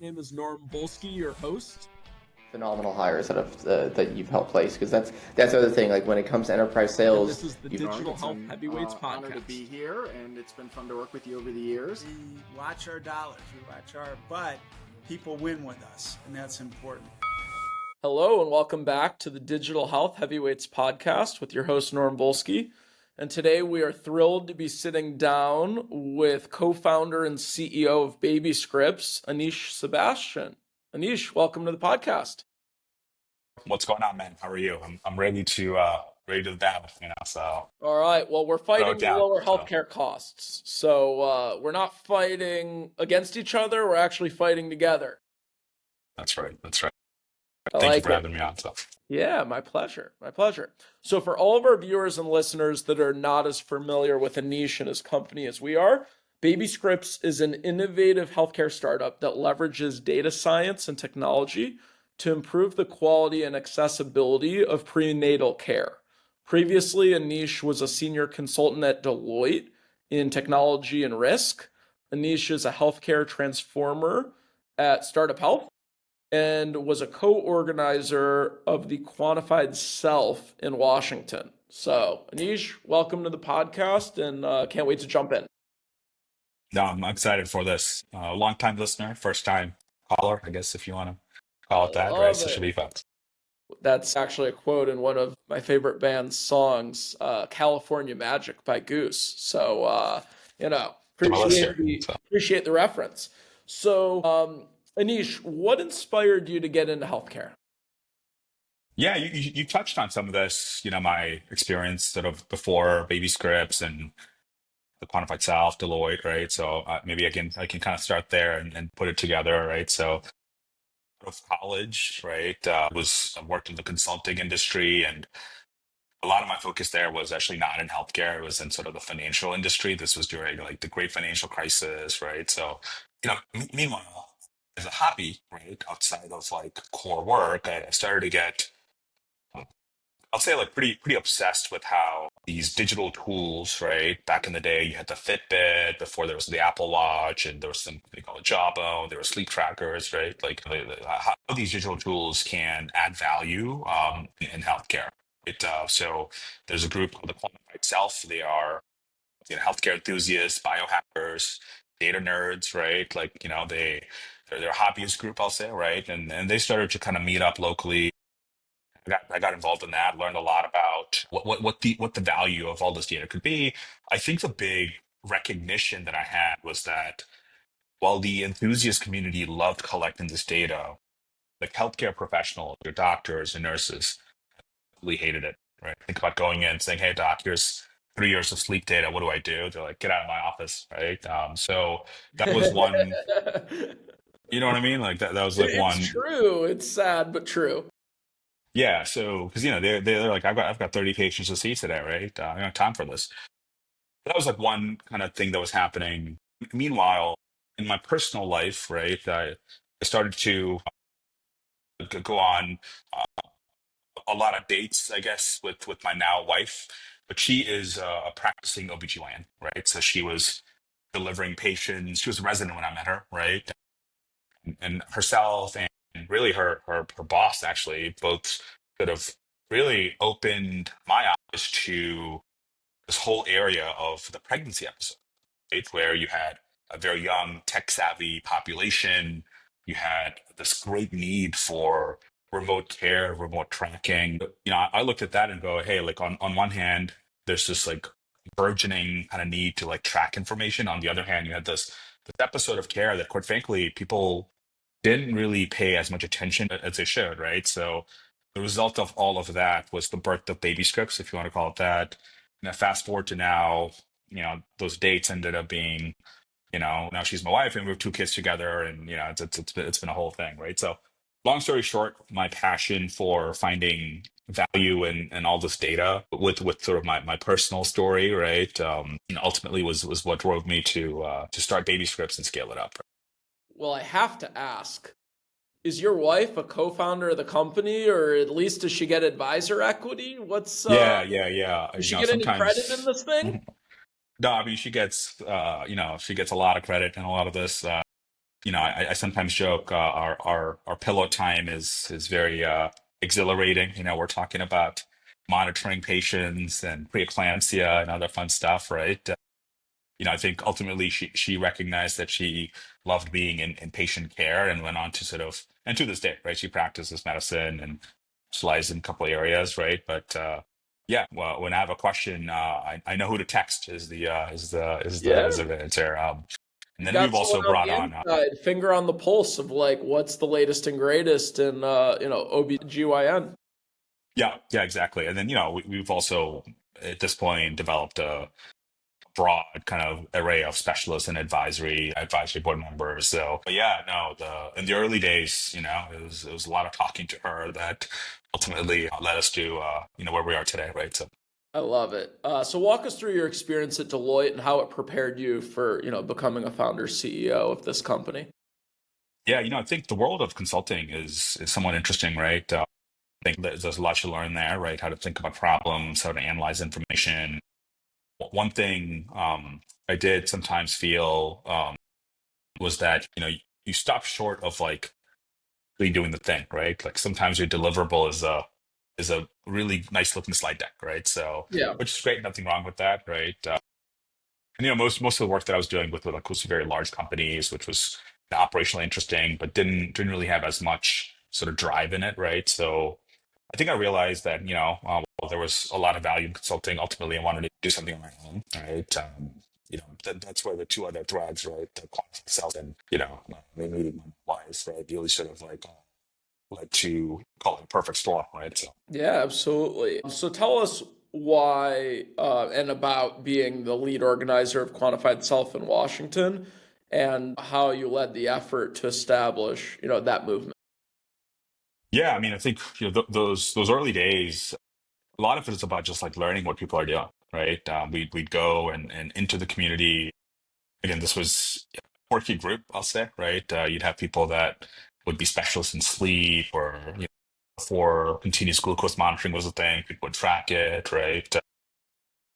name is Norm Volsky, your host. Phenomenal hires that you've helped place, because that's the other thing. Like when it comes to enterprise sales, And this is the Digital Health Heavyweights podcast. Honor to be here, and it's been fun to work with you over the years. We watch our dollars, we watch our but people win with us, and that's important. Hello, and welcome back to the Digital Health Heavyweights podcast with your host, Norm Volsky. And today we are thrilled to be sitting down with co-founder and CEO of Babyscripts, Anish Sebastian. Anish, welcome to the podcast. What's going on, man? How are you? I'm ready to the battle, so All right, well, we're fighting to down, lower so. healthcare costs. So we're not fighting against each other, we're actually fighting together. That's right. Thank like you for having me on. So. Yeah, my pleasure. So for all of our viewers and listeners that are not as familiar with Anish and his company as we are, Babyscripts is an innovative healthcare startup that leverages data science and technology to improve the quality and accessibility of prenatal care. Previously, Anish was a senior consultant at Deloitte in technology and risk. Anish is a healthcare transformer at Startup Health and was a co-organizer of the Quantified Self in Washington. So, Anish, welcome to the podcast, and can't wait to jump in. No, I'm excited for this. Long-time listener, first-time caller, I guess, if you want to call it that, right? So it should be fun. That's actually a quote in one of my favorite band's songs, California Magic by Goose. So, appreciate the reference. So, Anish, what inspired you to get into healthcare? Yeah, you touched on some of this, my experience sort of before Babyscripts and the Quantified Self, Deloitte, right? So maybe I can kind of start there and put it together, right? So out of college, right, I worked in the consulting industry, and a lot of my focus there was actually not in healthcare. It was in sort of the financial industry. This was during like the great financial crisis, right? So, meanwhile, as a hobby, right, outside of like core work, I started to get, I'll say, like pretty obsessed with how these digital tools, right? Back in the day, you had the Fitbit before there was the Apple Watch, and there was something called a Jawbone. There were sleep trackers, right? Like how these digital tools can add value in healthcare. So there's a group called the Quantified Self. They are healthcare enthusiasts, biohackers, data nerds, right? Like they're a hobbyist group, I'll say, right? And they started to kind of meet up locally. I got involved in that, learned a lot about what the value of all this data could be. I think the big recognition that I had was that while the enthusiast community loved collecting this data, like healthcare professionals, your doctors and nurses, really hated it. Right? Think about going in saying, "Hey, doc, here's 3 years of sleep data. What do I do?" They're like, "Get out of my office." Right? So that was one. You know what I mean? Like that was like one. It's true. It's sad, but true. Yeah, so because they're like, I've got 30 patients to see today, right? I don't have time for this. That was like one kind of thing that was happening. Meanwhile, in my personal life, right, I started to go on a lot of dates, I guess, with my now wife, but she is a practicing OBGYN, right? So she was delivering patients. She was a resident when I met her, right? And herself and really her boss actually both sort of really opened my eyes to this whole area of the pregnancy episode, right? Where you had a very young tech savvy population, you had this great need for remote care, remote tracking. I looked at that and go, hey, like on one hand, there's this like burgeoning kind of need to like track information. On the other hand, you had this episode of care that quite frankly people didn't really pay as much attention as they should, right? So the result of all of that was the birth of Babyscripts, if you want to call it that. And fast forward to now, those dates ended up being, now she's my wife and we have 2 kids together, and it's been a whole thing, right? So long story short, my passion for finding value in all this data with sort of my personal story, right? Ultimately was what drove me to start Babyscripts and scale it up. Well, I have to ask, is your wife a co-founder of the company, or at least does she get advisor equity? Yeah. Does she get any credit in this thing? No, I mean she gets a lot of credit in a lot of this. I sometimes joke our pillow time is very exhilarating. We're talking about monitoring patients and preeclampsia and other fun stuff, right? I think ultimately she recognized that she loved being in patient care and went on to and to this day, right? She practices medicine and specializes in a couple of areas, right? But yeah, well, when I have a question, I know who to text Yeah. is the answer. And You then got we've someone also on brought the on inside, finger on the pulse of like what's the latest and greatest in OBGYN. yeah, exactly. And then we've also at this point developed a broad kind of array of specialists and advisory board members. So, but yeah, no, the in the early days, it was a lot of talking to her that ultimately led us to where we are today, right? So I love it. So walk us through your experience at Deloitte and how it prepared you for, becoming a founder CEO of this company. yeah, I think the world of consulting is somewhat interesting, right? I think there's a lot to learn there, right? How to think about problems, how to analyze information. One thing I did sometimes feel was that you stop short of like really doing the thing, right? Like sometimes your deliverable is a really nice looking slide deck, right? So Yeah. which is great, nothing wrong with that, right? And most of the work that I was doing with like was very large companies, which was operationally interesting, but didn't really have as much sort of drive in it, right? So I think I realized that while there was a lot of value in consulting, ultimately I wanted to do something on my own, right? That's where the two other threads, right, the quantum self and me meeting my wife, right, really sort of like led to call it a perfect storm, right? So Yeah, absolutely. So tell us why and about being the lead organizer of Quantified Self in Washington and how you led the effort to establish, that movement. yeah, I mean, I think those early days, a lot of it is about just like learning what people are doing, right? We'd go and into the community. Again, this was a quirky group, I'll say, right? You'd have people that would be specialists in sleep or before continuous glucose monitoring was a thing, people would track it, right?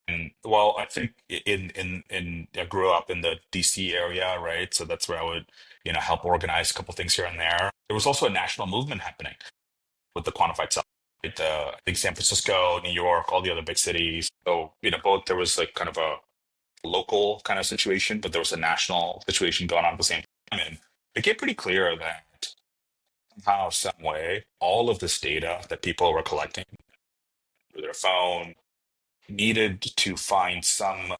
And well, I think I grew up in the DC area, right? So that's where I would, help organize a couple things here and there. There was also a national movement happening with the quantified self. Right? I think San Francisco, New York, all the other big cities. So, both there was like kind of a local kind of situation, but there was a national situation going on at the same time. And it became pretty clear that somehow, some way, all of this data that people were collecting through their phone needed to find some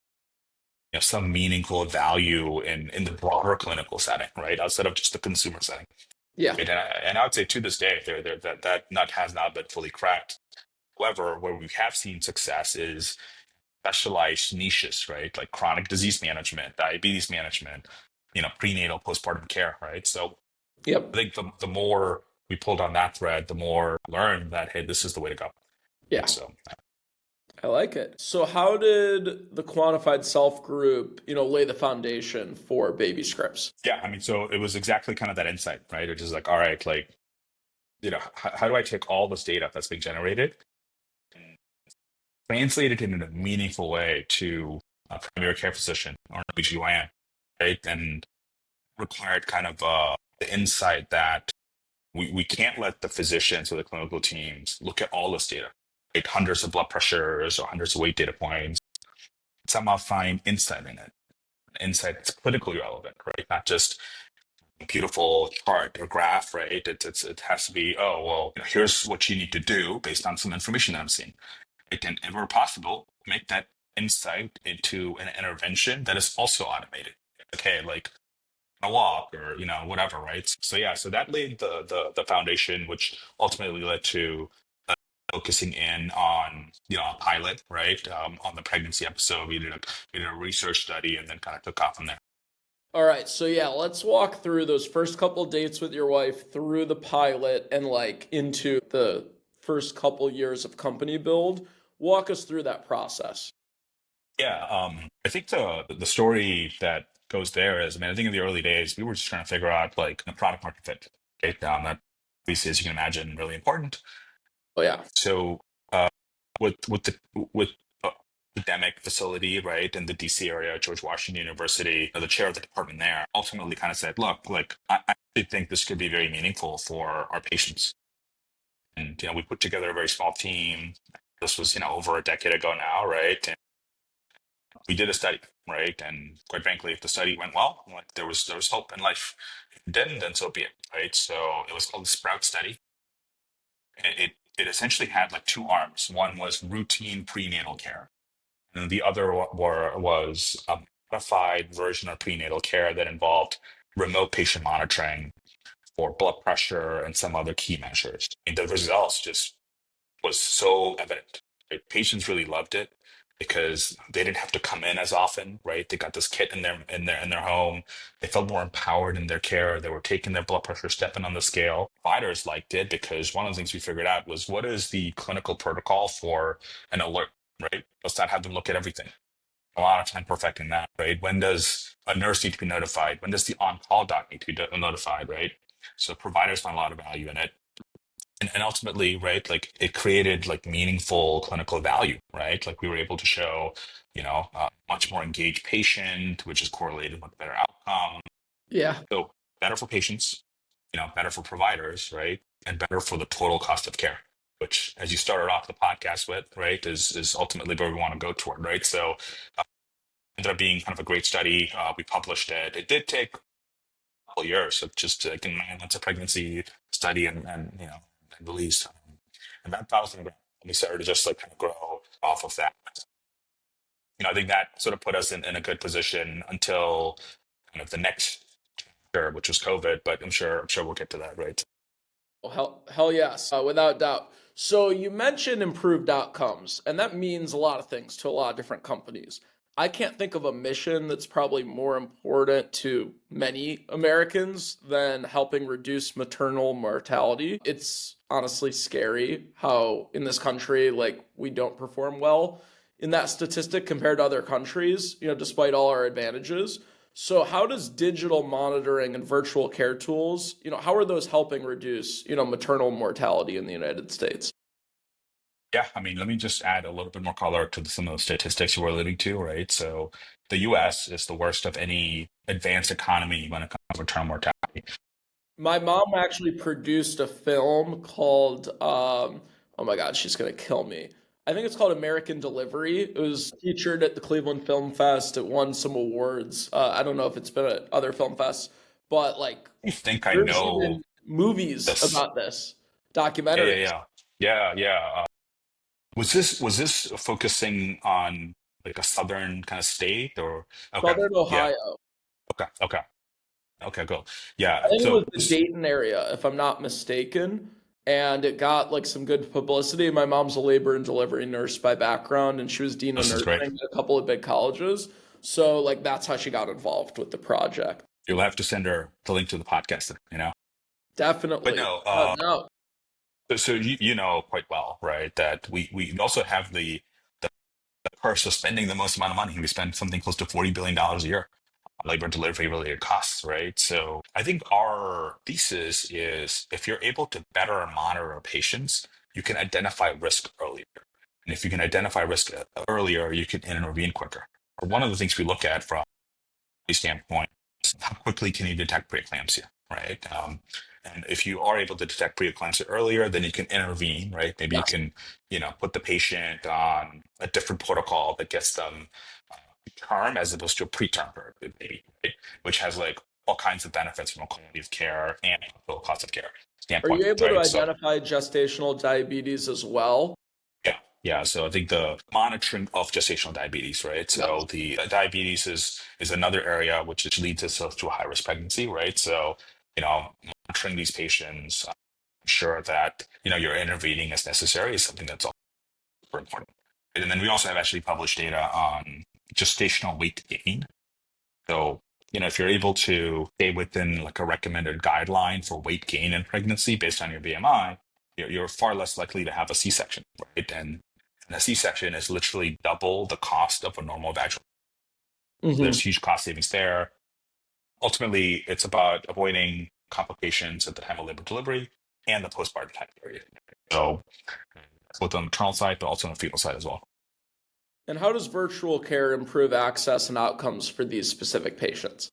meaningful value in the broader clinical setting, right? Outside of just the consumer setting. Yeah. Right? And I would say to this day, that nut has not been fully cracked. However, where we have seen success is specialized niches, right? Like chronic disease management, diabetes management, prenatal, postpartum care, right? So Yep. I think the more we pulled on that thread, the more we learned that, hey, this is the way to go. Right? Yeah. So I like it. So how did the Quantified Self group, lay the foundation for Baby Scripts? yeah, I mean, so it was exactly kind of that insight, right? It is like, all right, like, how do I take all this data that's being generated and translate it in a meaningful way to a primary care physician or an OBGYN, right? And required kind of the insight that we can't let the physicians or the clinical teams look at all this data, right? Hundreds of blood pressures or hundreds of weight data points, somehow find insight in it, insight that's clinically relevant, right? Not just a beautiful chart or graph, right? It has to be, oh, well, here's what you need to do based on some information that I'm seeing. Right? And if possible, make that insight into an intervention that is also automated. Okay, like a walk or whatever, right? So yeah, so that laid the foundation, which ultimately led to focusing in on a pilot, right? On the pregnancy episode, we did a research study and then kind of took off from there. All right, so yeah, let's walk through those first couple dates with your wife through the pilot and like into the first couple years of company build. Walk us through that process. Yeah, I think the story that goes there is, I mean, I think in the early days we were just trying to figure out like the product market fit. Okay, that obviously, as you can imagine, really important. Oh yeah. So with the with academic facility, right, in the DC area, George Washington University, the chair of the department there, ultimately kind of said, look, like, I actually think this could be very meaningful for our patients. And, we put together a very small team. This was, over a decade ago now, right? And we did a study, right? And quite frankly, if the study went well, like there was hope in life. If it didn't, then so be it, right? So it was called the Sprout study. It essentially had like two arms. One was routine prenatal care, and the other was a modified version of prenatal care that involved remote patient monitoring for blood pressure and some other key measures. And the results just was so evident. Right? Patients really loved it because they didn't have to come in as often, right? They got this kit in their home. They felt more empowered in their care. They were taking their blood pressure, stepping on the scale. Providers liked it because one of the things we figured out was, what is the clinical protocol for an alert, right? Let's not have them look at everything. A lot of time perfecting that, right? When does a nurse need to be notified? When does the on-call doc need to be notified, right? So providers find a lot of value in it. And ultimately, right, like it created like meaningful clinical value, right? Like we were able to show, much more engaged patient, which is correlated with better outcome. Yeah. So better for patients, better for providers, right? And better for the total cost of care, which, as you started off the podcast with, right, is ultimately where we want to go toward, right? So ended up being kind of a great study. We published it. It did take a couple of years, so just like 9 months of pregnancy study and and release. And that thousand we started to just like kind of grow off of that. I think that sort of put us in a good position until kind of the next year, which was COVID. But I'm sure we'll get to that, right? Oh, hell yes, without doubt. So you mentioned improved outcomes, and that means a lot of things to a lot of different companies. I can't think of a mission that's probably more important to many Americans than helping reduce maternal mortality. It's honestly scary how in this country, like, we don't perform well in that statistic compared to other countries, despite all our advantages. So how does digital monitoring and virtual care tools, how are those helping reduce, maternal mortality in the United States? Yeah, I mean, let me just add a little bit more color to some of the statistics you were alluding to, right? So the US is the worst of any advanced economy when it comes to maternal mortality. My mom actually produced a film called, oh my God, she's gonna kill me. I think it's called American Delivery. It was featured at the Cleveland Film Fest. It won some awards. I don't know if it's been at other film fests, but like, I think I there's know even movies this. about this, Yeah, yeah, documentaries. yeah. Yeah, yeah. Was this focusing on like a southern kind of state or okay, Southern yeah, Ohio. okay, okay, okay, cool. I Yeah. think it was So the Dayton area, if I'm not mistaken. And it got like some good publicity. My mom's a labor and delivery nurse by background, and she was dean of this is nursing great. at a couple of big colleges. So like that's how she got involved with the project. You'll have to send her the link to the podcast. But Definitely. no, No. so you know quite well, right, that we also have the curse of spending the most amount of money. We spend something close to $40 billion a year on labor and delivery related costs, right? So I think our thesis is if you're able to better monitor patients, you can identify risk earlier. And if you can identify risk earlier, you can intervene quicker. One of the things we look at from a standpoint is how quickly can you detect preeclampsia, right? And if you are able to detect preeclampsia earlier, then you can intervene, right? Maybe you Yes. can, put the patient on a different protocol that gets them term as opposed to a preterm baby, right? Which has like all kinds of benefits from a quality of care and total cost of care Are standpoint, you able to right? So identify gestational diabetes as well? yeah, yeah. So I think the monitoring of gestational diabetes, right? Yes. So the diabetes is another area which leads itself to a high risk pregnancy, right? So monitoring these patients, ensure that you're intervening as necessary is something that's also super important. And then we also have actually published data on gestational weight gain. So if you're able to stay within like a recommended guideline for weight gain in pregnancy based on your BMI, you're far less likely to have a C-section, right? And a C-section is literally double the cost of a normal vaginal. Hmm. There's huge cost savings there. Ultimately, it's about avoiding complications at the time of labor delivery and the postpartum time period. So both on the maternal side, but also on the fetal side as well. And how does virtual care improve access and outcomes for these specific patients?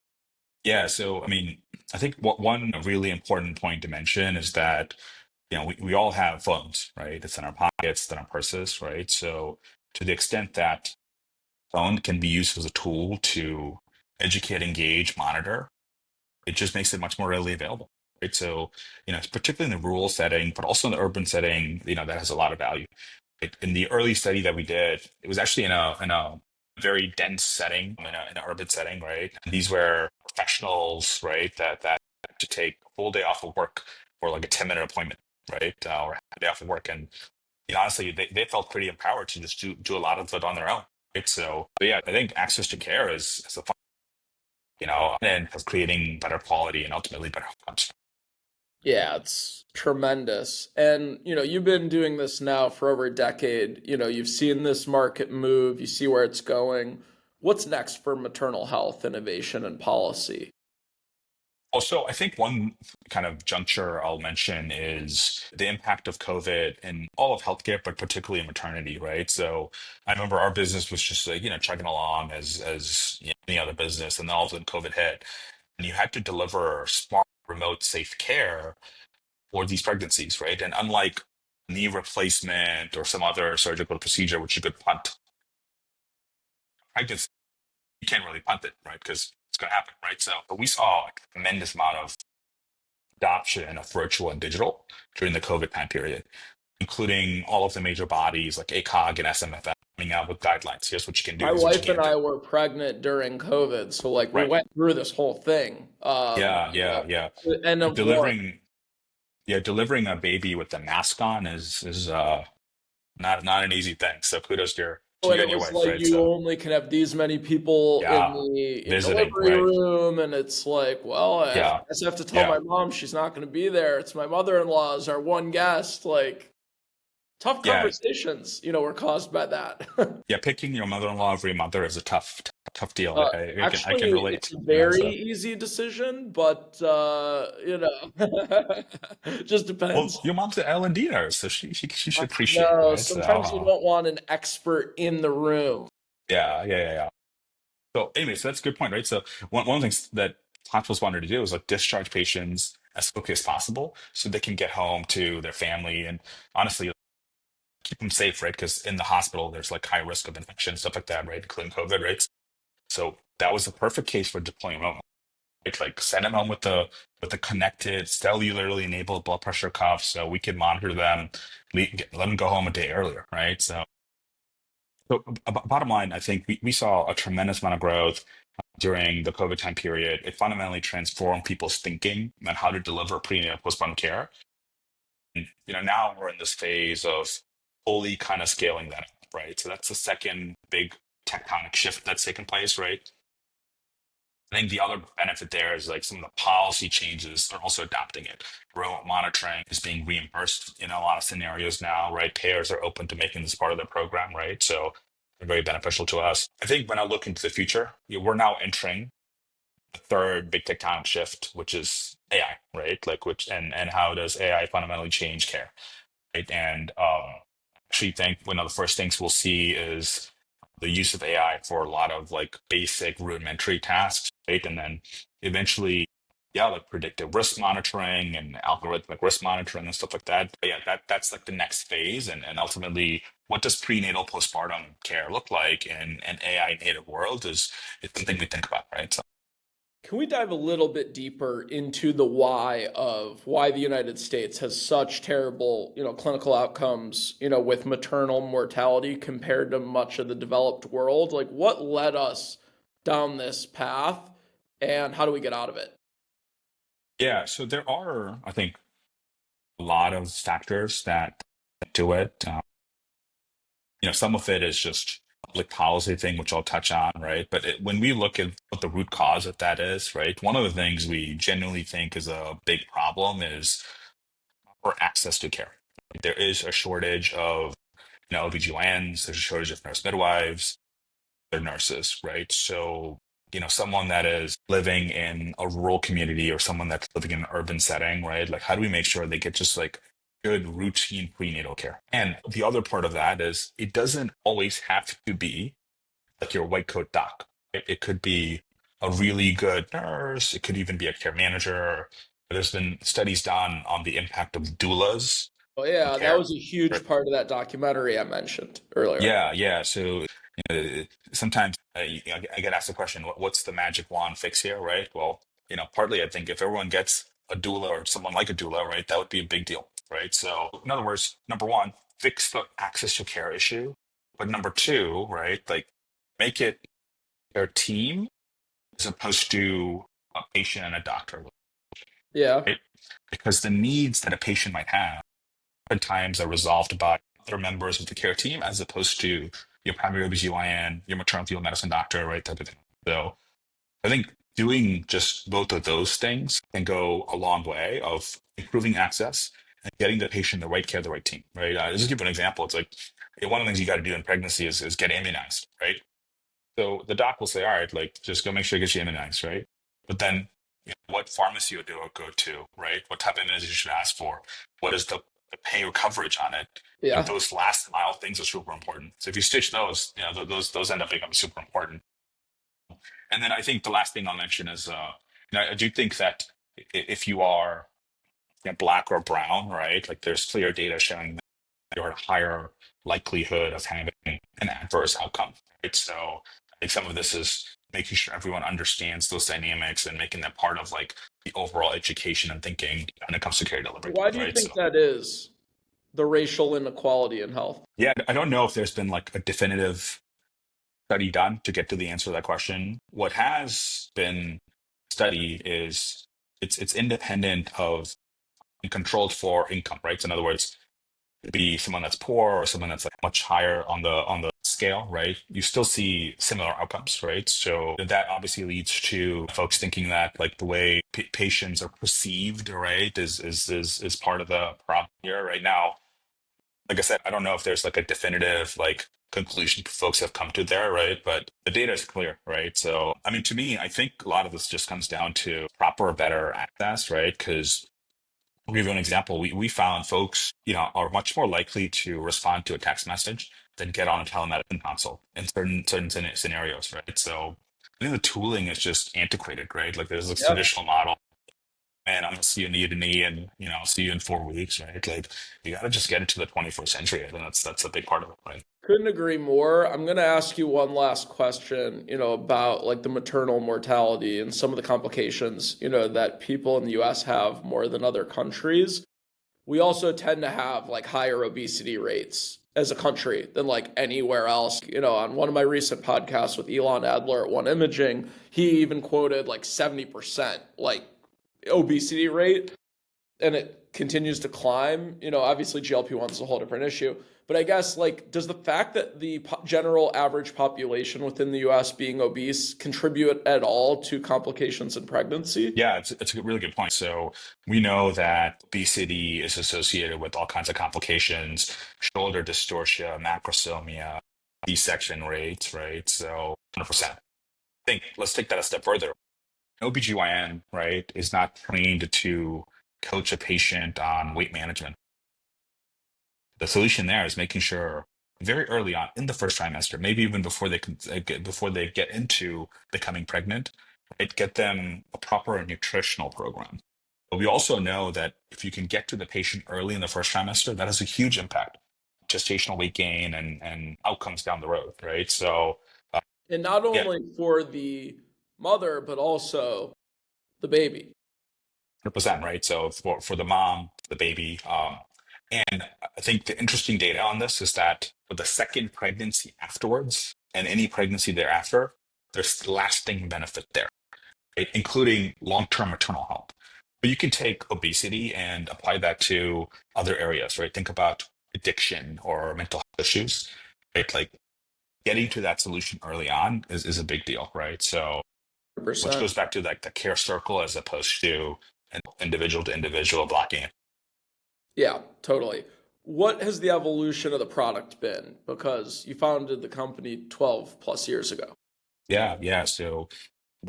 Yeah, so I mean, I think one really important point to mention is that we all have phones, right? It's in our pockets, it's in our purses, right? So to the extent that phone can be used as a tool to educate, engage, monitor, it just makes it much more readily available. Right. So, particularly in the rural setting, but also in the urban setting, that has a lot of value. Right? In the early study that we did, it was actually in a very dense setting, in an urban setting, right? And these were professionals, right, that had to take a full day off of work for like a 10-minute appointment, right? Or half a day off of work. And honestly, they felt pretty empowered to just do a lot of it on their own. Right. So, but yeah, I think access to care is a and of creating better quality and ultimately better outcomes. Yeah, it's tremendous. And, you've been doing this now for over a decade. You've seen this market move, you see where it's going. What's next for maternal health innovation and policy? Also, I think one kind of juncture I'll mention is the impact of COVID in all of healthcare, but particularly in maternity, right? So I remember our business was just like, chugging along as any other business, and then all of a sudden COVID hit, and you had to deliver smart, remote, safe care for these pregnancies, right? And unlike knee replacement or some other surgical procedure, which you could punt, pregnancy, you can't really punt it, right? Because it's going to happen, right? So, but we saw a tremendous amount of adoption of virtual and digital during the COVID time period, including all of the major bodies like ACOG and SMFM coming out with guidelines. Here's what you can do. My Here's what you wife and can't do. I were pregnant during COVID, so like we Right. went through this whole thing. Yeah, yeah, yeah. And And of one. delivering a baby with the mask on is not an easy thing. So kudos to And you it and your was wife, like right? you So only can have these many people in yeah, the visiting, delivery right? room, and it's like, well, I Yeah, guess I have to tell yeah, my mom she's not going to be there. It's my mother-in-law's our one guest. Like tough yeah, conversations, were caused by that. yeah. Picking your mother-in-law over your mother is a tough deal. Uh, I can Actually, it's relate. a very So. easy decision, but just Well, depends. your mom's an L&D nurse, so she should appreciate, No, right? So, sometimes you don't want an expert in the room. yeah, yeah, yeah, yeah. So, anyway, so that's a good point, right? So, one of the things that hospitals wanted to do is like discharge patients as quickly as possible so they can get home to their family and honestly keep them safe, right? Because in the hospital, there's like high risk of infection, stuff like that, right? Including COVID, right? So, that was the perfect case for deploying remote. Right? Like send them home with the connected, cellularly enabled blood pressure cuff, so we can monitor them, let them go home a day earlier, right? So, bottom line, I think we saw a tremendous amount of growth during the COVID time period. It fundamentally transformed people's thinking on how to deliver prenatal postpartum care. And, now we're in this phase of fully kind of scaling that up, right? So that's the second big tectonic shift that's taken place, right? I think the other benefit there is like some of the policy changes are also adopting it. Remote monitoring is being reimbursed in a lot of scenarios now, right? Payers are open to making this part of their program, right? So very beneficial to us. I think when I look into the future, we're now entering the third big tectonic shift, which is AI, right? Like which and how does AI fundamentally change care, right? And actually think one of the first things we'll see is the use of AI for a lot of like basic rudimentary tasks, right? And then eventually, yeah, like predictive risk monitoring and algorithmic risk monitoring and stuff like that. But yeah, that's like the next phase. And ultimately, what does prenatal postpartum care look like in an AI native world is something we think about, right? So Can we dive a little bit deeper into the why of why the United States has such terrible, clinical outcomes, with maternal mortality compared to much of the developed world? Like what led us down this path and how do we get out of it? yeah, so there are, I think, a lot of factors that do it. Some of it is just public policy thing, which I'll touch on, right? But when we look at what the root cause of that is, right, one of the things we genuinely think is a big problem is for access to care. There is a shortage of, OBGYNs, there's a shortage of nurse midwives, they're nurses, right? So, someone that is living in a rural community or someone that's living in an urban setting, right? Like, how do we make sure they get just like good routine prenatal care. And the other part of that is it doesn't always have to be like your white coat doc. It could be a really good nurse. It could even be a care manager. There's been studies done on the impact of doulas Oh in yeah, that care. was a huge part of that documentary I mentioned earlier. Yeah, yeah. So sometimes I get asked the question, what's the magic wand fix here, right? Well, partly I think if everyone gets a doula or someone like a doula, right, that would be a big deal, right? So in other words, number one, fix the access to care issue. But number two, right, like make it their team as opposed to a patient and a doctor, Yeah. right? Because the needs that a patient might have oftentimes are resolved by other members of the care team as opposed to your primary OBGYN, your maternal fetal medicine doctor, right? Type of thing. So I think doing just both of those things can go a long way of improving access and getting the patient the right care, the right team, right? Just give you an example. It's like one of the things you got to do in pregnancy is get immunized, right? So the doc will say, all right, like just go make sure you get you immunized, right? But then what pharmacy you do go to, right? What type of immunization you should ask for? What is the pay or coverage on it? And Yeah. those last mile things are super important. So if you stitch those, those end up becoming super important. And then I think the last thing I'll mention is, I do think that if you are black or brown, right, like there's clear data showing that you're at a higher likelihood of having an adverse outcome, right? So I think some of this is making sure everyone understands those dynamics and making that part of like the overall education and thinking when it comes to care delivery, Why do you right? So think that is, the racial inequality in health? yeah, I don't know if there's been like a definitive study done to get to the answer to that question. What has been studied is it's independent of and controlled for income, right? So in other words, be someone that's poor or someone that's like much higher on the scale, right? You still see similar outcomes, right? So that obviously leads to folks thinking that like the way patients are perceived, right, is part of the problem here right now. Like I said, I don't know if there's like a definitive like conclusion folks have come to there, right? But the data is clear, right? So I mean, to me, I think a lot of this just comes down to proper, better access, right? Because I'll give you an example. We found folks, are much more likely to respond to a text message than get on a telemedicine consult in certain scenarios, right? So I think the tooling is just antiquated, right? Like there's this Yeah. traditional model, and I'm gonna see you knee to knee, and I'll see you in 4 weeks, right? Like you got to just get into the 21st century. I think that's a big part of it, right? Couldn't agree more. I'm going to ask you one last question, about like the maternal mortality and some of the complications, that people in the US have more than other countries. We also tend to have like higher obesity rates as a country than like anywhere else. On one of my recent podcasts with Elon Adler at One Imaging, he even quoted like 70% like obesity rate, and it continues to climb. Obviously GLP-1 is a whole different issue. But I guess like, does the fact that the general average population within the US being obese contribute at all to complications in pregnancy? Yeah, it's a really good point. So we know that obesity is associated with all kinds of complications, shoulder dystocia, macrosomia, C-section rates, right? So 100%. I think let's take that a step further. An OBGYN, right, is not trained to coach a patient on weight management. The solution there is making sure very early on in the first trimester, maybe even before they get into becoming pregnant, right, get them a proper nutritional program. But we also know that if you can get to the patient early in the first trimester, that has a huge impact, gestational weight gain and outcomes down the road, right? So And not yeah, only for the mother, but also the baby. 100%, right? So for the mom, the baby, and I think the interesting data on this is that for the second pregnancy afterwards and any pregnancy thereafter, there's lasting benefit there, right? Including long-term maternal health. But you can take obesity and apply that to other areas, right? Think about addiction or mental health issues, right? Like getting to that solution early on is a big deal, right? So which 100%. goes back to like the care circle as opposed to an individual to individual blocking it. Yeah, totally. What has the evolution of the product been? Because you founded the company 12 plus years ago. Yeah, yeah. So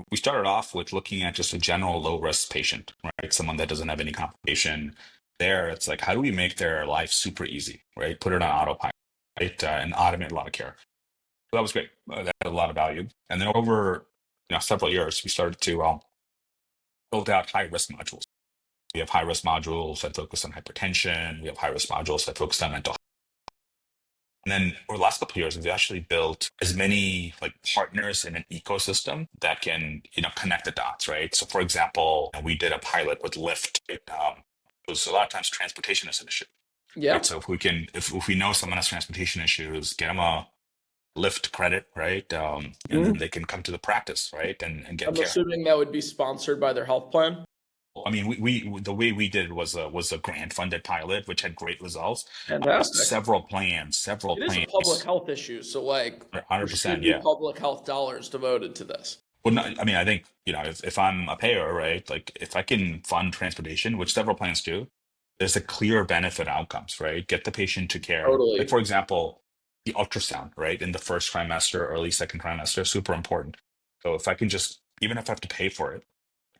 we started off with looking at just a general low risk patient, right? Someone that doesn't have any complication, there, it's like, how do we make their life super easy, right? Put it on autopilot, right? And automate a lot of care. So that was great. That had a lot of value. And then over several years, we started to build out high risk modules. We have high risk modules that focus on hypertension. We have high risk modules that focus on mental health. And then over the last couple of years, we've actually built as many like partners in an ecosystem that can, connect the dots, right? So for example, we did a pilot with Lyft. It was a lot of times transportation is an issue. Yeah. Right? So if we know someone has transportation issues, get them a Lyft credit, right? And then they can come to the practice, right? And get I'm care. assuming that would be sponsored by their health plan. I mean, we the way we did it was a grant funded pilot, which had great results. Fantastic. Several plans, It is a public health issue, so like there 100%, should be yeah. public health dollars devoted to this. Well, no, I mean, I think, if I'm a payer, right, like if I can fund transportation, which several plans do, there's a clear benefit outcomes, right? Get the patient to care. Totally. Like, for example, the ultrasound, right, in the first trimester, early second trimester, super important. So if I can just, even if I have to pay for it,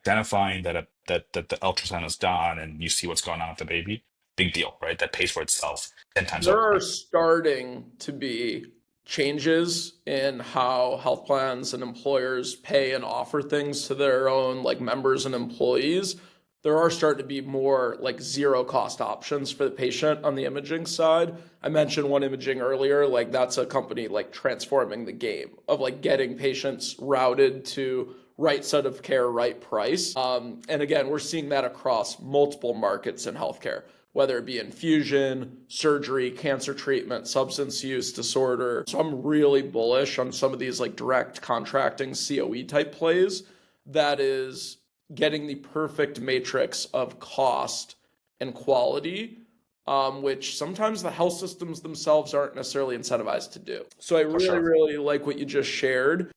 identifying that the ultrasound is done and you see what's going on with the baby, big deal, right? That pays for itself 10 times There over. are starting to be changes in how health plans and employers pay and offer things to their own like members and employees. There are starting to be more like zero cost options for the patient on the imaging side. I mentioned One Imaging earlier, like that's a company like transforming the game of like getting patients routed to right set of care, right price. And again, we're seeing that across multiple markets in healthcare, whether it be infusion, surgery, cancer treatment, substance use disorder. So I'm really bullish on some of these like direct contracting COE type plays that is getting the perfect matrix of cost and quality, which sometimes the health systems themselves aren't necessarily incentivized to do. So I really, sure. really like what you just shared.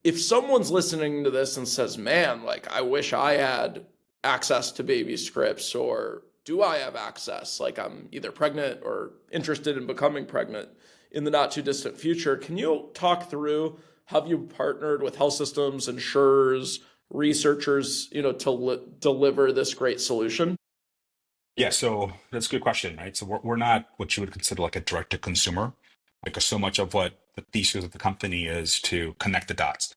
If someone's listening to this and says, man, like I wish I had access to Babyscripts, or do I have access? Like I'm either pregnant or interested in becoming pregnant in the not too distant future. Can you talk through, have you partnered with health systems, insurers, researchers, to deliver this great solution? Yeah, so that's a good question, right? So we're not what you would consider like a direct to consumer, because so much of what the thesis of the company is to connect the dots.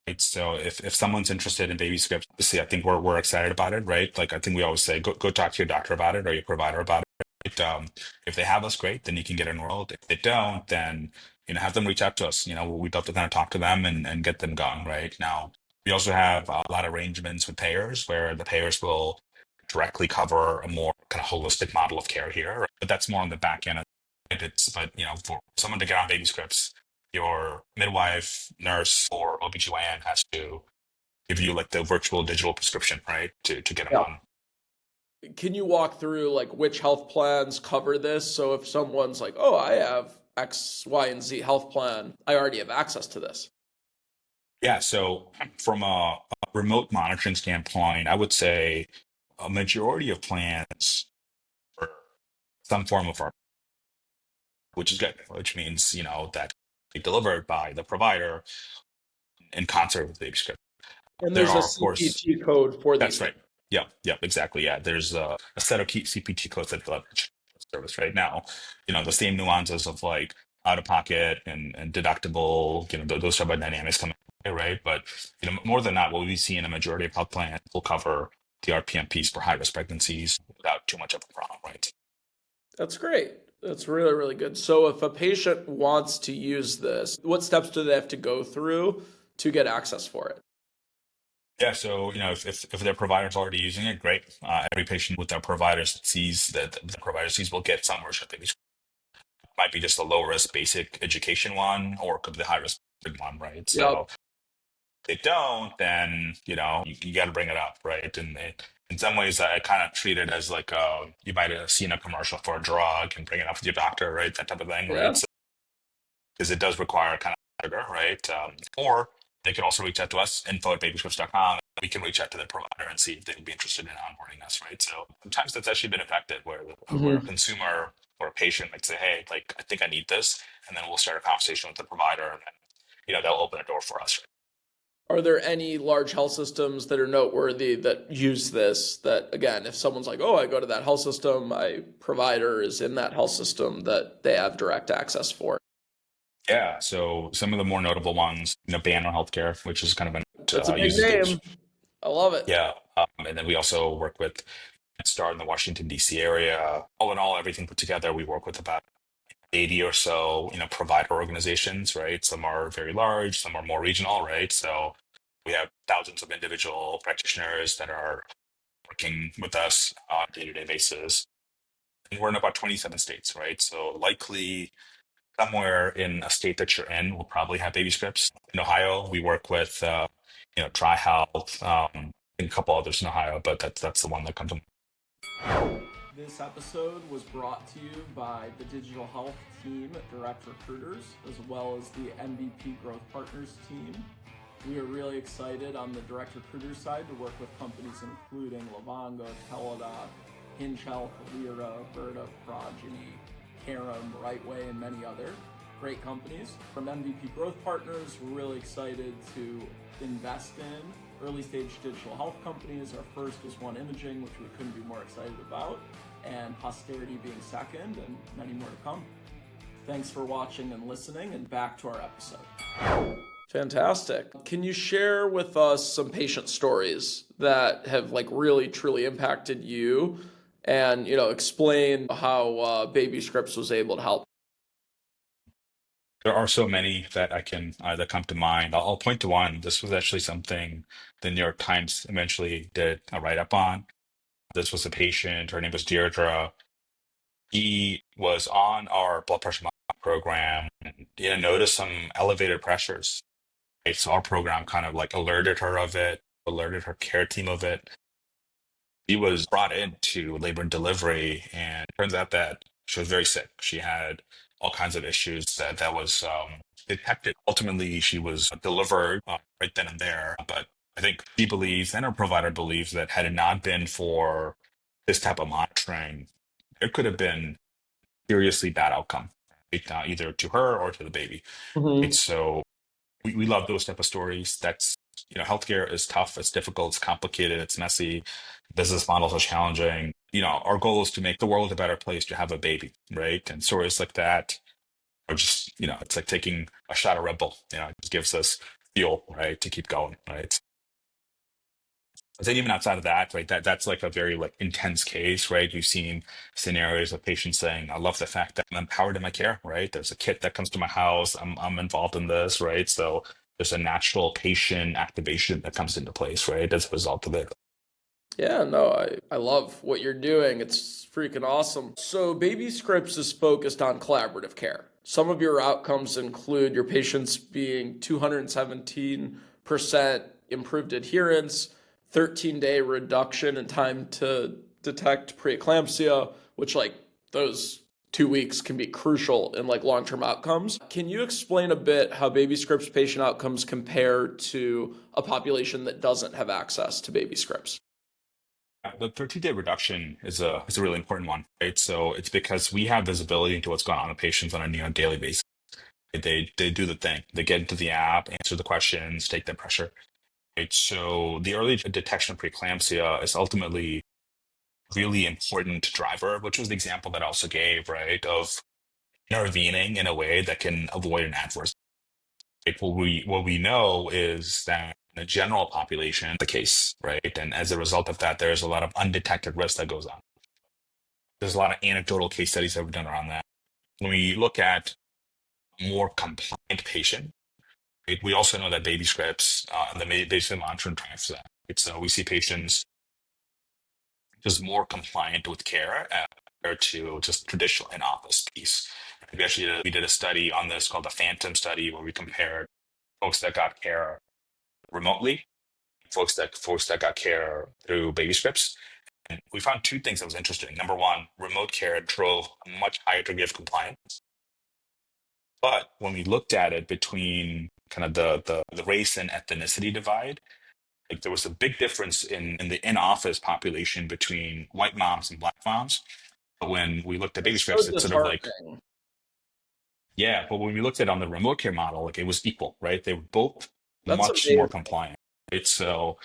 Right. So if someone's interested in Babyscripts, obviously I think we're excited about it, right? Like I think we always say go talk to your doctor about it or your provider about it. Right? If they have us, great, then you can get enrolled. If they don't, then have them reach out to us. We'd love to kind of talk to them and get them going, right? Now we also have a lot of arrangements with payers where the payers will directly cover a more kind of holistic model of care here, right? But that's more on the back end. But for someone to get on Babyscripts, your midwife, nurse, or OBGYN has to give you like the virtual digital prescription, right? To get them Yeah. on. Can you walk through like which health plans cover this? So if someone's like, oh, I have X, Y, and Z health plan, I already have access to this. Yeah, so from a remote monitoring standpoint, I would say a majority of plans are some form of our, which is good, which means, that be delivered by the provider in concert with the Babyscript. And There there's a are, of course, CPT code for these that's right. things. Yeah, exactly. Yeah, there's a set of key CPT codes that leverage service right now. The same nuances of like out of pocket and deductible, those type of dynamics come in, right? But more than that, what we see in a majority of health plans will cover the RPM piece for high risk pregnancies without too much of a problem, right? That's great. That's really, really good. So if a patient wants to use this, what steps do they have to go through to get access for it? Yeah, so if their provider's already using it, great. Every patient with their provider sees that the provider sees will get some version of it. Might be just a low risk basic education one, or it could be the high risk one, right? So Yep. if they don't, then you got to bring it up, right? And in some ways, I kind of treat it as like you might have seen a commercial for a drug and bring it up with your doctor, right? That type of thing, Yeah. right? So, because it does require kind of sugar, right? Or they could also reach out to us, info@babyscripts.com. We can reach out to their provider and see if they would be interested in onboarding us, right? So sometimes that's actually been effective where a Mhm. consumer or a patient might say, hey, like, I think I need this. And then we'll start a conversation with the provider and then, they'll open a door for us. Right? Are there any large health systems that are noteworthy that use this? That, again, if someone's like, oh, I go to that health system, my provider is in that health system, that they have direct access for? Yeah, so some of the more notable ones, Banner Healthcare, which is kind of That's a an big uses name. I love it. yeah, and then we also work with Star in the Washington D.C. area. All in all, everything put together, we work with about 80 or so, provider organizations, right? Some are very large, some are more regional, right? So we have thousands of individual practitioners that are working with us on a day-to-day basis. And we're in about 27 states, right? So likely somewhere in a state that you're in will probably have Babyscripts. In Ohio, we work with, Tri Health, and a couple others in Ohio, but that's the one that comes to mind. This episode was brought to you by the digital health team at Direct Recruiters, as well as the MVP Growth Partners team. We are really excited on the Direct Recruiters side to work with companies including Livongo, Teladoc, Hinge Health, Lyra, Verta, Progeny, Carum, Rightway, and many other great companies. From MVP Growth Partners, we're really excited to invest in early stage digital health companies. Our first is One Imaging, which we couldn't be more excited about, and Posterity being second, and many more to come. Thanks for watching and listening, and back to our episode. Fantastic. Can you share with us some patient stories that have really truly impacted you, and explain how Babyscripts was able to help? There are so many that I can that come to mind. I'll point to one. This was actually something the New York Times eventually did a write-up on. This was a patient. Her name was Deirdre. He was on our blood pressure monitoring program and noticed some elevated pressures. Right? So our program kind of alerted her of it, alerted her care team of it. She was brought into labor and delivery, and it turns out that she was very sick. She had all kinds of issues that was detected. Ultimately, she was delivered right then and there. But I think she believes, and her provider believes, that had it not been for this type of monitoring, there could have been seriously bad outcome, right? Either to her or to the baby. Right? Mm-hmm. So we love those type of stories. That's healthcare is tough, it's difficult, it's complicated, it's messy, business models are challenging. Our goal is to make the world a better place to have a baby, right? And stories like that are just it's like taking a shot of Red Bull. It just gives us fuel, right, to keep going, right? But then even outside of that, right, that's like a very intense case, right? We've seen scenarios of patients saying, I love the fact that I'm empowered in my care, right? There's a kit that comes to my house, I'm involved in this, right? So there's a natural patient activation that comes into place, right, as a result of it. Yeah, no, I love what you're doing. It's freaking awesome. So Babyscripts is focused on collaborative care. Some of your outcomes include your patients being 217% improved adherence, 13-day reduction in time to detect preeclampsia, which those 2 weeks can be crucial in long-term outcomes. Can you explain a bit how Babyscripts patient outcomes compare to a population that doesn't have access to Babyscripts? The 13-day reduction is a really important one, right? So it's because we have visibility into what's going on with patients on a daily basis. They do the thing. They get into the app, answer the questions, take their pressure. Right? So the early detection of preeclampsia is ultimately really important driver, which was the example that I also gave, right, of intervening in a way that can avoid an adverse. Right? What we know is that in the general population, the case, right, and as a result of that, there's a lot of undetected risk that goes on. There's a lot of anecdotal case studies that we've done around that. When we look at more compliant patient, right, we also know that Babyscripts and the basic monitoring drives that. Right? So we see patients just more compliant with care compared to just traditional in-office piece. We actually did a study on this called the Phantom study, where we compared folks that got care remotely, folks that got care through Babyscripts. And we found two things that was interesting. Number one, remote care drove a much higher degree of compliance. But when we looked at it between kind of the race and ethnicity divide, there was a big difference in the in-office population between white moms and black moms. But when we looked at It's so Babyscripts, it's sort of disheartening. yeah. But when we looked at it on the remote care model, it was equal, right? They were both That's much more amazing. compliant. Right? So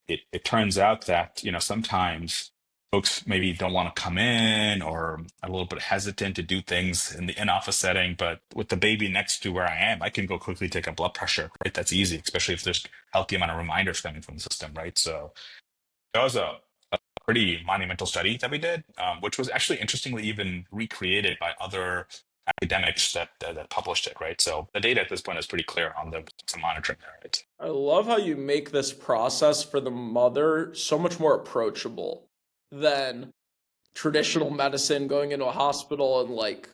it turns out that, sometimes folks maybe don't want to come in or are a little bit hesitant to do things in the in-office setting, but with the baby next to where I am, I can go quickly take a blood pressure, right? That's easy, especially if there's healthy amount of reminders coming from the system, right? So that was a pretty monumental study that we did, which was actually interestingly even recreated by other academics that published it, right? So the data at this point is pretty clear on the monitoring there, right? I love how you make this process for the mother so much more approachable than traditional medicine going into a hospital and like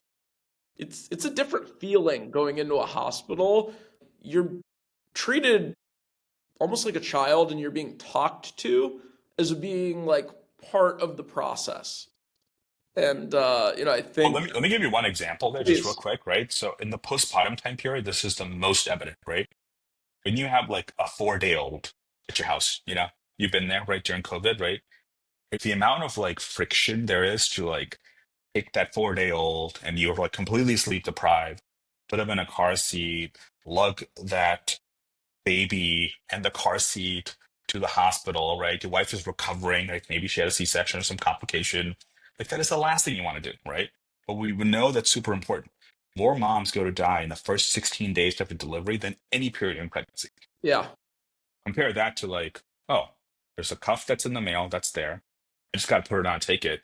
it's a different feeling going into a hospital. You're treated almost like a child and you're being talked to as being like part of the process. And I Well, think let me give you one example there, just real please. quick, right? So in the postpartum time period, this is the most evident, right? When you have like a 4-day old at your house, you've been there, right, during COVID, right? Like, the amount of like friction there is to like take that 4-day old and you're like completely sleep deprived, put them in a car seat, lug that baby and the car seat to the hospital, right? Your wife is recovering, like maybe she had a C-section or some complication. Like that is the last thing you want to do, right? But we would know that's super important. More moms go to die in the first 16 days after delivery than any period in pregnancy. Yeah. Compare that to like, oh, there's a cuff that's in the mail that's there. I just got to put it on, take it,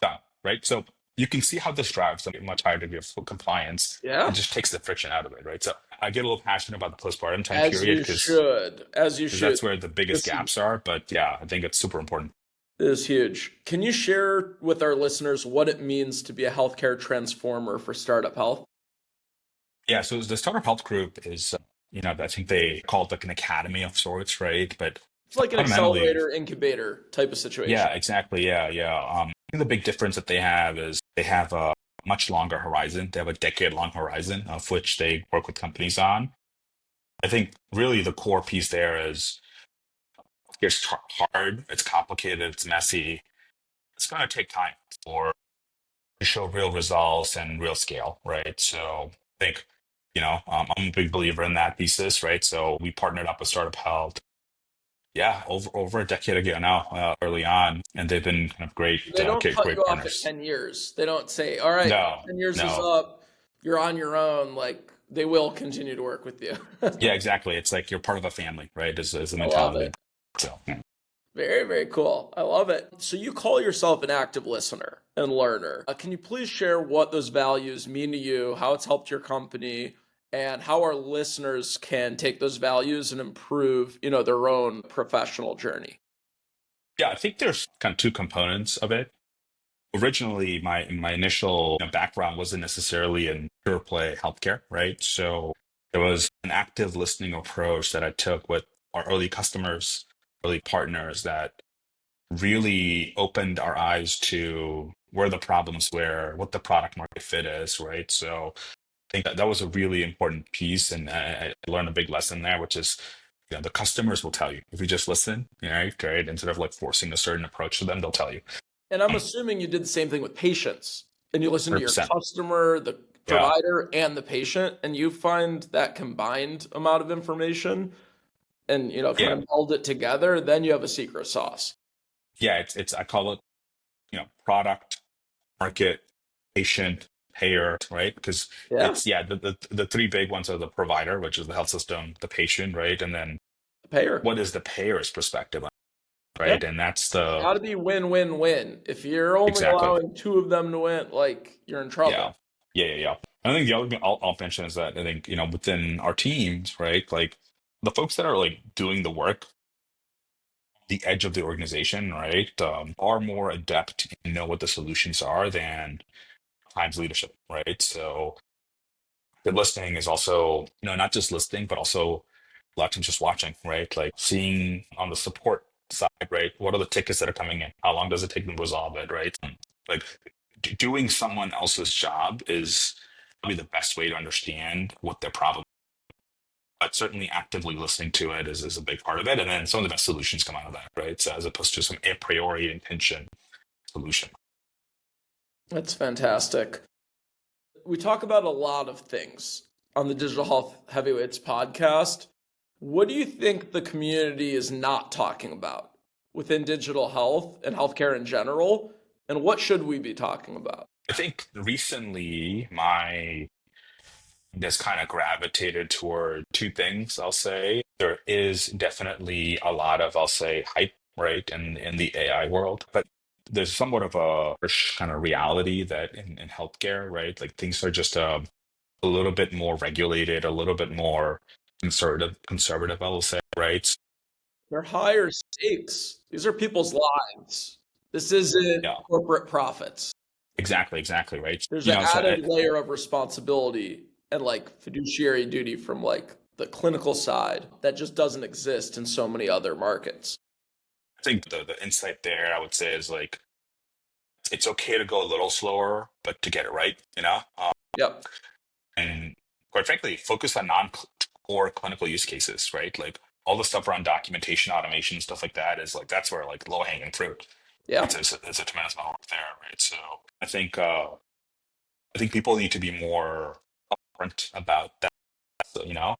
done, right? So you can see how this drives a much higher degree of compliance. It Yeah. just takes the friction out of it, right? So I get a little passionate about the postpartum time As period you because should. As you should. that's where the biggest This gaps are. But yeah, I think it's super important. is huge. Can you share with our listeners what it means to be a healthcare transformer for Startup Health? Yeah, so the Startup Health Group is, I think they call it like an academy of sorts, right? But It's like an fundamentally, accelerator incubator type of situation. yeah, exactly. Yeah, yeah. I think the big difference that they have is they have a much longer horizon. They have a decade-long horizon of which they work with companies on. I think really the core piece there is it's hard, it's complicated, it's messy. It's going to take time for to show real results and real scale, right? So I think, I'm a big believer in that thesis, right? So we partnered up with Startup Health, yeah, over a decade ago now, early on, and they've been kind of They don't cut you great off at partners. 10 years. They don't say, all right, No, 10 years is no, up. You're on your own. Like, they will continue to work with you. yeah, exactly. It's like you're part of a family, right? Is the I love mentality. it. So yeah. Very, very cool. I love it. So, you call yourself an active listener and learner. Can you please share what those values mean to you, how it's helped your company, and how our listeners can take those values and improve, their own professional journey? Yeah, I think there's kind of two components of it. Originally, my initial background wasn't necessarily in pure play healthcare, right? So there was an active listening approach that I took with our early customers, early partners that really opened our eyes to where the problems were, what the product market fit is, right? So I think that was a really important piece, and I learned a big lesson there, which is, the customers will tell you if you just listen, right? Instead of like forcing a certain approach to them, they'll tell you. And I'm assuming you did the same thing with patients and you listen to your 100%. customer, the Yeah, provider, and the patient, and you find that combined amount of information and, kind yeah, of meld it together, then you have a secret sauce. yeah. It's I call it, product, market, patient, payer, right? Because Yeah. it's the three big ones are the provider, which is the health system, the patient, right, and then The payer. what is the payer's perspective, Yeah. right? And that's the Got to be win win win. If you're only exactly. allowing two of them to win, like you're in Yeah. trouble. Yeah. I think the other thing I'll mention is that I think, within our teams, right, like the folks that are like doing the work, the edge of the organization, right, are more adept and know what the solutions are than times leadership, right? So good listening is also, not just listening, but also a lot of times just watching, right? Like seeing on the support side, right? What are the tickets that are coming in? How long does it take them to resolve it, right? Like doing someone else's job is probably the best way to understand what their problem is. But certainly actively listening to it is a big part of it. And then some of the best solutions come out of that, right? So as opposed to some a priori intention solution. That's fantastic. We talk about a lot of things on the Digital Health Heavyweights podcast. What do you think the community is not talking about within digital health and healthcare in general? And what should we be talking about? I think recently my has kind of gravitated toward two things, I'll say. There is definitely a lot of, I'll say, hype, right, in the AI world, but there's somewhat of a harsh kind of reality that in healthcare, right, like things are just a little bit more regulated, a little bit more conservative, I will say, right? They're higher stakes. These are people's lives. This isn't Yeah, corporate profits. exactly, right? There's You an know, so added layer of responsibility and like fiduciary duty from like the clinical side that just doesn't exist in so many other markets. I think the insight there, I would say, is like it's okay to go a little slower, but to get it right, you know? Yep. And quite frankly, focus on non-core clinical use cases, right? Like all the stuff around documentation, automation, stuff like that is like that's where like low-hanging fruit. Yeah. It's a tremendous amount of work there, right? So I think I think people need to be more upfront about that. So, you know,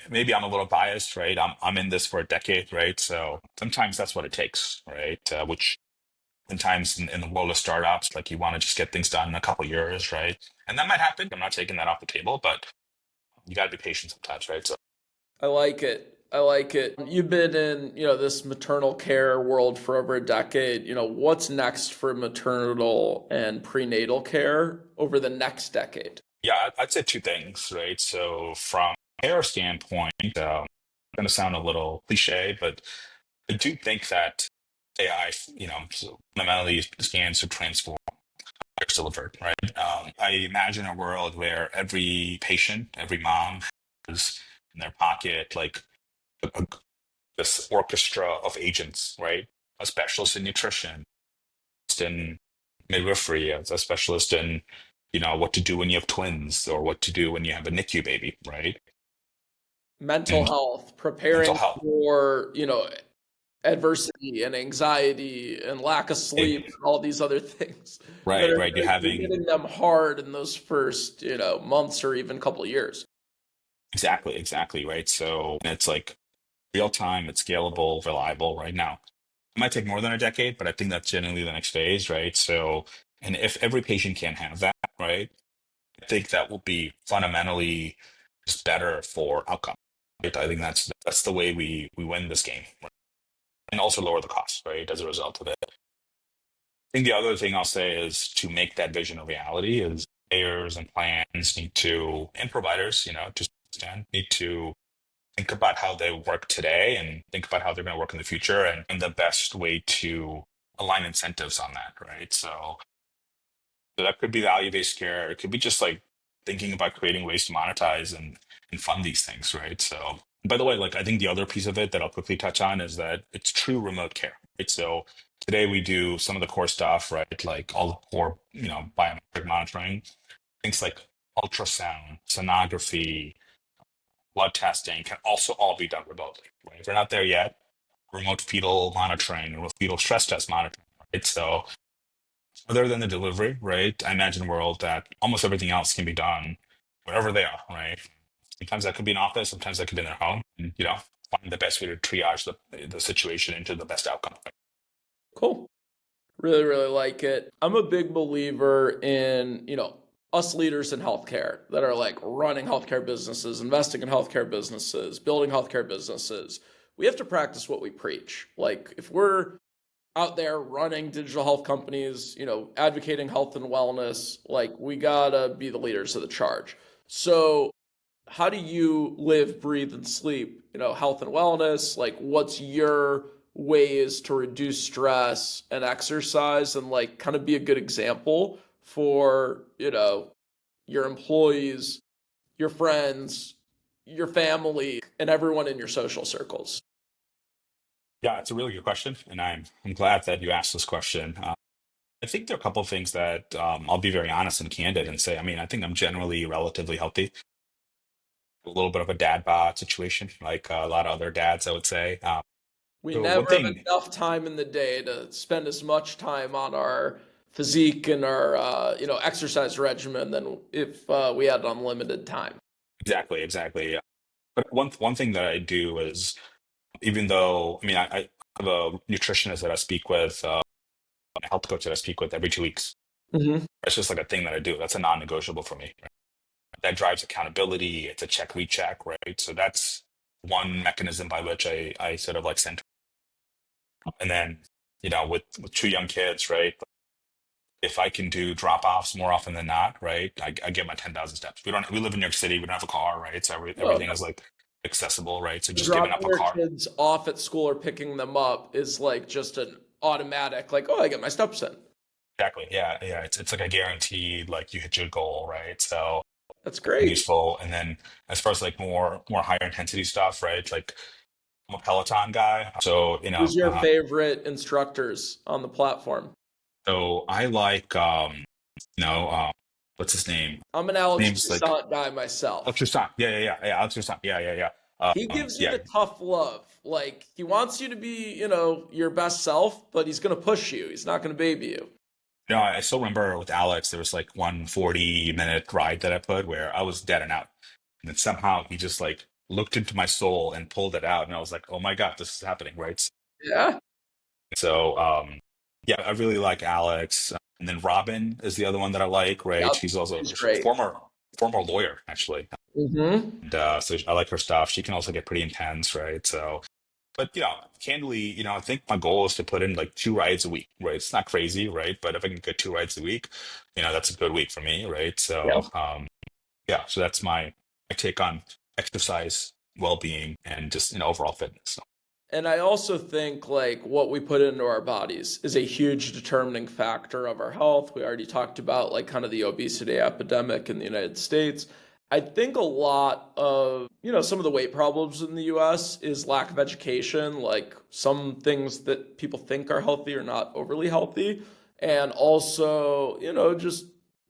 maybe I'm a little biased, right? I'm in this for a decade, right? So sometimes that's what it takes, right? Which sometimes in the world of startups, like you want to just get things done in a couple years, right? And that might happen. I'm not taking that off the table, but you got to be patient sometimes, right? So I like it. I like it. You've been in, this maternal care world for over a decade. What's next for maternal and prenatal care over the next decade? yeah, I'd say two things, right? So from a care standpoint, going to sound a little cliche, but I do think that AI, so fundamentally stands to transform care delivered, right? I imagine a world where every patient, every mom has in their pocket like a, this orchestra of agents, right? A specialist in nutrition, in midwifery, a specialist in, what to do when you have twins or what to do when you have a NICU baby, right? Mental And health, mental preparing health. for, adversity and anxiety and lack of sleep Eh, and all these other things that right, are right. You're having hitting them hard in those first, months or even couple of years. exactly, right. So it's like real time, it's scalable, reliable right now. It might take more than a decade, but I think that's generally the next phase, right? So, and if every patient can have that, right, I think that will be fundamentally just better for outcome. Right? I think that's the way we win this game, right? And also lower the cost, right, as a result of it. I think the other thing I'll say is to make that vision a reality is payers and plans need to, and providers, to some extent, need to think about how they work today and think about how they're going to work in the future and the best way to align incentives on that, right? So that could be value-based care. It could be just like thinking about creating ways to monetize and fund these things, right? So by the way, like I think the other piece of it that I'll quickly touch on is that it's true remote care, right? So today we do some of the core stuff, right? Like all the core, biometric monitoring, things like ultrasound, sonography, blood testing can also all be done remotely, right? If we're not there yet, remote fetal monitoring, remote fetal stress test monitoring, right? So other than the delivery, right? I imagine a world that almost everything else can be done wherever they are, right? Sometimes that could be an office, sometimes that could be in their home, and, find the best way to triage the situation into the best outcome. Cool. Really, really like it. I'm a big believer in, us leaders in healthcare that are like running healthcare businesses, investing in healthcare businesses, building healthcare businesses. We have to practice what we preach. Like if we're out there running digital health companies, advocating health and wellness, like we gotta be the leaders of the charge. So how do you live, breathe, and sleep, health and wellness? Like, what's your ways to reduce stress and exercise and like kind of be a good example for, your employees, your friends, your family, and everyone in your social circles? Yeah, it's a really good question, and I'm glad that you asked this question. I think there are a couple of things that I'll be very honest and candid and say. I mean, I think I'm generally relatively healthy. A little bit of a dad bod situation, like a lot of other dads, I would say. We So one never have thing, enough time in the day to spend as much time on our physique and our, exercise regimen than if we had unlimited time. Exactly. But one thing that I do is, even though, I mean, I have a nutritionist that I speak with, a health coach that I speak with every 2 weeks. Hmm. It's just like a thing that I do. That's a non-negotiable for me. That drives accountability. It's a check, recheck, right? So that's one mechanism by which I sort of like center. And then, with two young kids, right? If I can do drop-offs more often than not, right? I get my 10,000 steps. We live in New York City. We don't have a car, right? So Oh, everything is like accessible, right? So just giving dropping up a your car. kids off at school or picking them up is like just an automatic, like, oh, I get my steps in. Exactly. Yeah. It's like a guaranteed, like you hit your goal, right? So That's great. useful. And then as far as like more higher intensity stuff, right? Like I'm a Peloton guy, so Who's your favorite instructors on the platform? so I like you know what's his name? I'm an His Alex name's like Toussaint guy myself. Alex Toussaint. Yeah. Alex Toussaint. Yeah. He gives you Yeah. the tough love. Like, he wants you to be, your best self, but he's going to push you. He's not going to baby you. No, I still remember with Alex, there was like one 40-minute ride that I put where I was dead and out. And then somehow he just like looked into my soul and pulled it out. And I was like, oh my God, this is happening, right? Yeah. So, yeah, I really like Alex. And then Robin is the other one that I like, right? Yep. She's also He's a great. former lawyer, actually. Mm-hmm. And so I like her stuff. She can also get pretty intense, right? So, but candidly, I think my goal is to put in like 2 rides a week, right? It's not crazy, right? But if I can get 2 rides a week, that's a good week for me, right? So, Yep. yeah, so that's my take on exercise, well-being, and just overall fitness. So, And I also think like what we put into our bodies is a huge determining factor of our health. We already talked about like kind of the obesity epidemic in the United States. I think a lot of, some of the weight problems in the US is lack of education, like some things that people think are healthy are not overly healthy. And also, just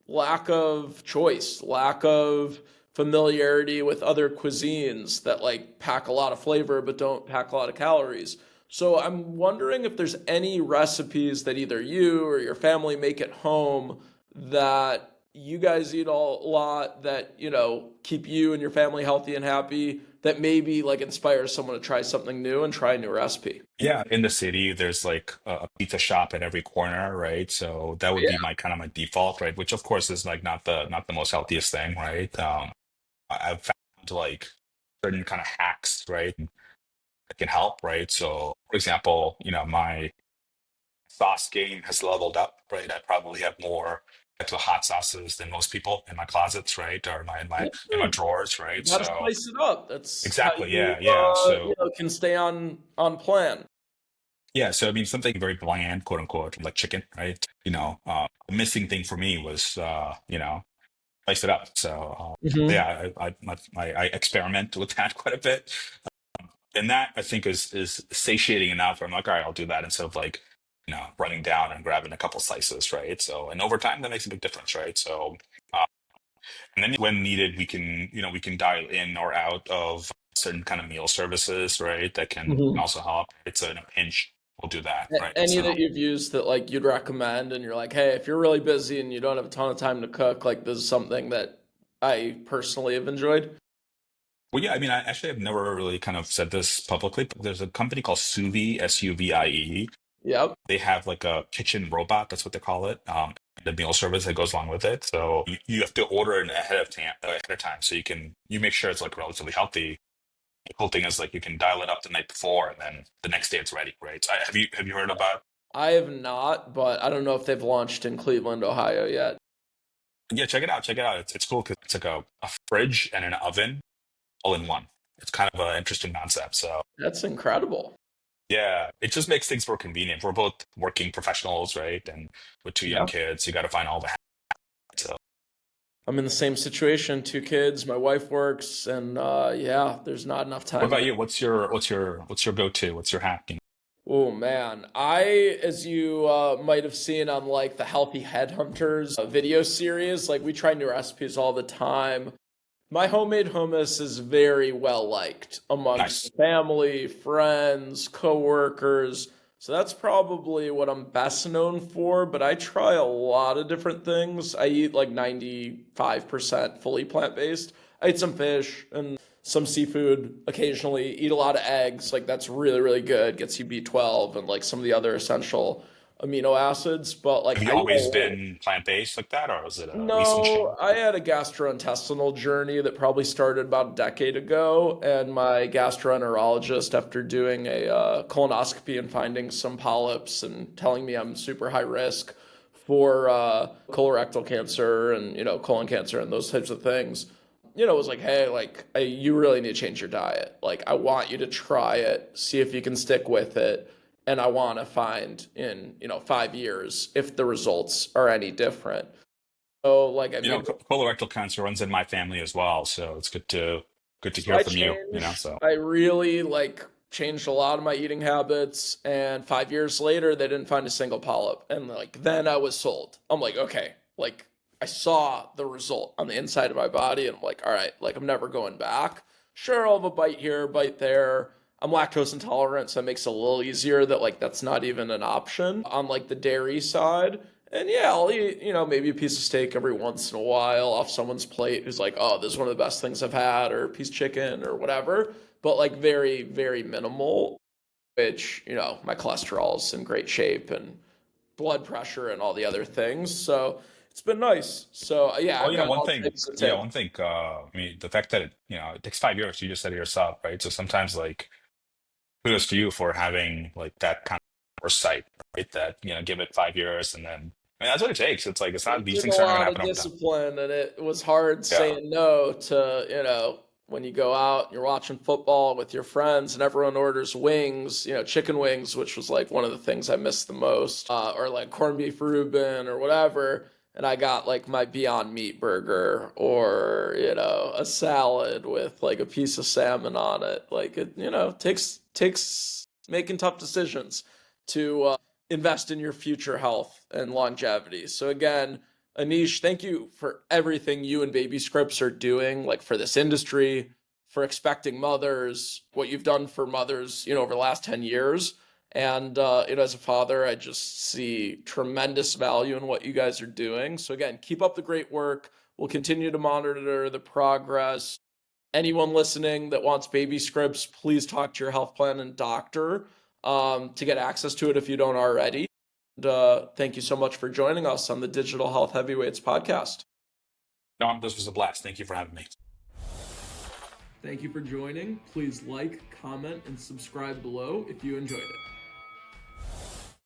lack of choice, lack of familiarity with other cuisines that like pack a lot of flavor but don't pack a lot of calories. So I'm wondering if there's any recipes that either you or your family make at home that you guys eat a lot that, keep you and your family healthy and happy that maybe like inspires someone to try something new and try a new recipe. yeah, in the city, there's like a pizza shop at every corner, right? So that would Yeah. be my kind of my default, right? Which of course is like not the most healthiest thing, right? I've found like certain kind of hacks, right, that can help, right? So, for example, my sauce game has leveled up, right? I probably have more types of hot sauces than most people in my closets, right, or in my drawers, You right? gotta So, spice it up. That's how exactly, you, yeah. So, can stay on plan. yeah, so I mean, something very bland, quote unquote, like chicken, right? The missing thing for me was, spice it up. So, Hmm. yeah, I experiment with that quite a bit. And that I think is satiating enough. I'm like, all right, I'll do that instead of like, running down and grabbing a couple slices, right? So, and over time, that makes a big difference, right? So, uh, and then when needed, we can dial in or out of certain kind of meal services, right? That can Hmm. also help. It's in a pinch, we'll do that, right? Any So, that you've used that like you'd recommend, and you're like, hey, if you're really busy and you don't have a ton of time to cook, like this is something that I personally have enjoyed. well, yeah, I mean, I actually have never really kind of said this publicly, but there's a company called Suvie, Suvie. Yep. They have like a kitchen robot, that's what they call it. The meal service that goes along with it. So you have to order it ahead of time, so you make sure it's like relatively healthy. The cool thing is like you can dial it up the night before, and then the next day it's ready, right? So have you heard about? I have not, but I don't know if they've launched in Cleveland, Ohio yet. Yeah, check it out. Check it out. It's cool because it's like a fridge and an oven all in one. It's kind of an interesting concept. So That's incredible. yeah, it just makes things more convenient. We're both working professionals, right? And with two young Yeah. kids, you got to find all the hacks. So I'm in the same situation, two kids, my wife works, and yeah, there's not enough what time. about you? What's your go-to? What's your hack? Oh man, as you might have seen on like the Healthy Headhunters video series, like we try new recipes all the time. My homemade hummus is very well liked Nice. amongst family, friends, coworkers. So that's probably what I'm best known for, but I try a lot of different things. I eat like 95% fully plant-based. I eat some fish and some seafood occasionally, eat a lot of eggs. Like that's really, really good. Gets you B12 and like some of the other essential amino acids. But like Have you I eat a always lot. been plant-based like that, or was it a recent No, change? I had a gastrointestinal journey that probably started about a decade ago, and my gastroenterologist, after doing a colonoscopy and finding some polyps and telling me I'm super high risk for colorectal cancer and colon cancer and those types of things, was like, hey, like you really need to change your diet. Like I want you to try it, see if you can stick with it, and I want to find in 5 years if the results are any different. So like I made Colorectal cancer runs in my family as well, so it's good to so hear I from you. changed. So I really like changed a lot of my eating habits, and 5 years later they didn't find a single polyp. And like then I was sold. I'm like, okay, like I saw the result on the inside of my body, and I'm like, all right, like I'm never going back. Sure, I'll have a bite here, bite there. I'm lactose intolerant, so it makes it a little easier that like that's not even an option on like the dairy side. And yeah, I'll eat, maybe a piece of steak every once in a while off someone's plate who's like, oh, this is one of the best things I've had, or a piece of chicken or whatever. But like very, very minimal, which, my cholesterol's in great shape and blood pressure and all the other things. So it's been nice. So yeah, well, I've got one all thing, types of yeah, tips. one thing. I mean, the fact that it takes 5 years. You just said it yourself, right? So sometimes, like, kudos to you for having like that kind of foresight, right? That give it 5 years, and then I mean that's what it takes. It's like it's not It these took a things aren't gonna lot of happen overtime. discipline, and it was hard Yeah. saying no to, when you go out and you're watching football with your friends and everyone orders wings, chicken wings, which was like one of the things I missed the most, or like corned beef Reuben or whatever. And I got like my Beyond Meat burger or, a salad with like a piece of salmon on it. Like it, takes making tough decisions to invest in your future health and longevity. So again, Anish, thank you for everything you and Babyscripts are doing, like for this industry, for expecting mothers, what you've done for mothers, over the last 10 years. And, as a father, I just see tremendous value in what you guys are doing. So again, keep up the great work. We'll continue to monitor the progress. Anyone listening that wants Babyscripts, please talk to your health plan and doctor to get access to it if you don't already. And, thank you so much for joining us on the Digital Health Heavyweights podcast. No, this was a blast. Thank you for having me. Thank you for joining. Please like, comment, and subscribe below if you enjoyed it.